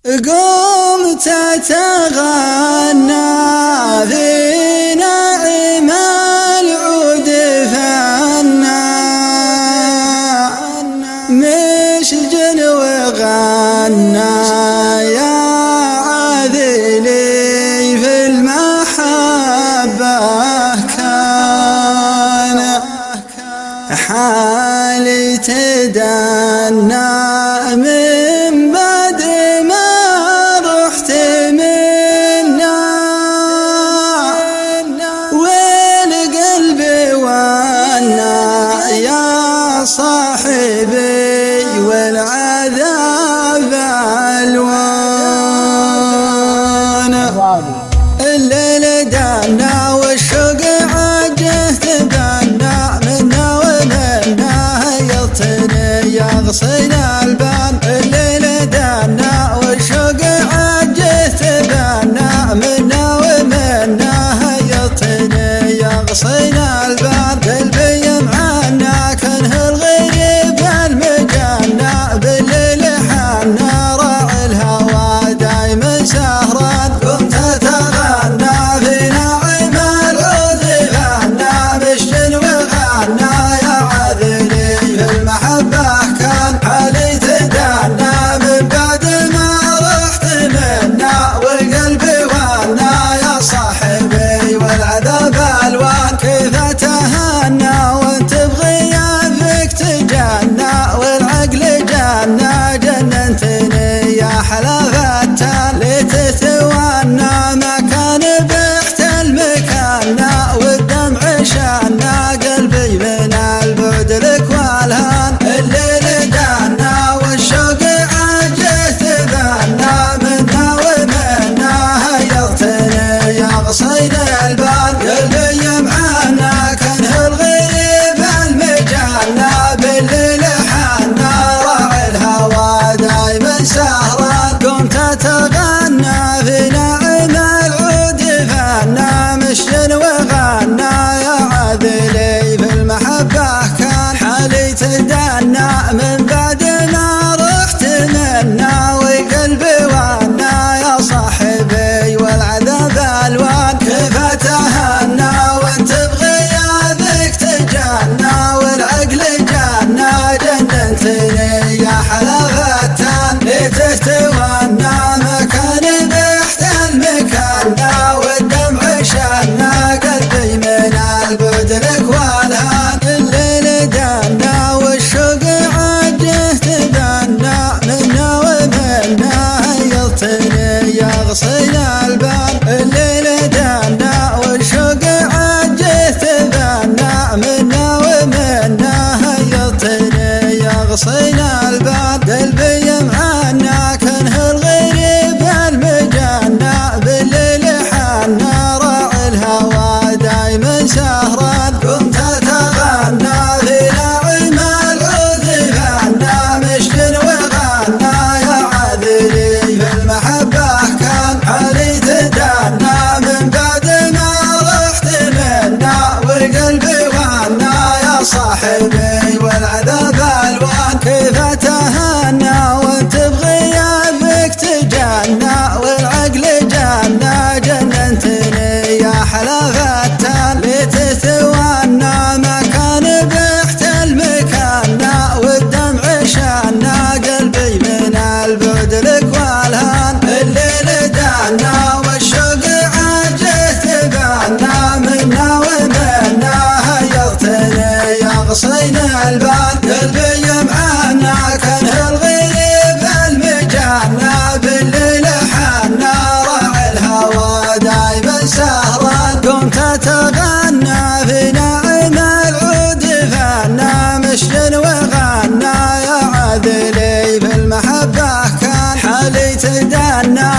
قمت تتغنى في نعم العود فنا مشج وغنى يا عاذلي في المحبة كان حالي تدنى من بعد ما رحت منا والقلب وانا يا صاحبي والعذاب الوان الليل دنا والشوق عجه تبنى منا ومنا يطني يغصن البان الليل دنا والشوق عجه تبنى منا ومنا يطني يغصن البان قلبي معنا كانه الغريب المجنى بالليل حنا راعي الهوى دايما سهران قمت تتغنى في نعم العود فنا مشج وغنى يا عاذلي في المحبة كان حالي تدنى من بعد ما رحت منا والقلب وانا يا صاحبي والعذاب الوان كيف تهنى وانت بغيابك تجنى والعقل جنى جننتني يا حلا فتان لتتوانى ما كان بحت المكان والدمع شانا قلبي من البعد لك والهان الليل دنا والشوق عجه تبنى منا ومنا يغتني يغصن البان قلبي معنا كانه الغريب المجنى بالليل حنا راعي الهوى دايما سهران قمت تتغنى في نعم العود فنا مشج وغنى يا عاذلي في المحبة كان حالي تدنى من بعد ما رحت منا وقلبي وانا يا صاحبي والعذاب الوان كيف تهنى وانت بغيابك تجنى والعقل جنى جننتني يا حلا فتان لتتوانى ما كان بحت المكان والدمع شانا قلبي من البعد لك والهان الليل دنا والشوق عجه تبنى منا ومنا يطني يغصن البان الليل دنا والشوق عجه تبنى منا ومنا يطني يغصن البان قلبي معنا كانه الغريب المجنى بالليل حنا راعي الهوى دايما سهران قمت تتغنى في نعم العود فنا مشج وغنى يا عاذلي في المحبة كان حالي تدنى من بعد ما رحت منا والقلب وانا يا صاحبي والعذاب الوان كيف تهنى وانت بغيابك تجنى والعقل جنى جننتني يا حلا فتان لتتوانى ما كان بحت المكان والدمع شانا قلبي من البعد لك والهان الليل دنا والشوق عجه تبنى منا ومنا يغتني يغصن البان قلبي معنا كانه الغريب المجنى بالليل حنا راعي الهوى دايما سهران قمت تتغنى في نعم العود فنا مشج وغنى يا عاذلي في المحبة كان حالي تدنى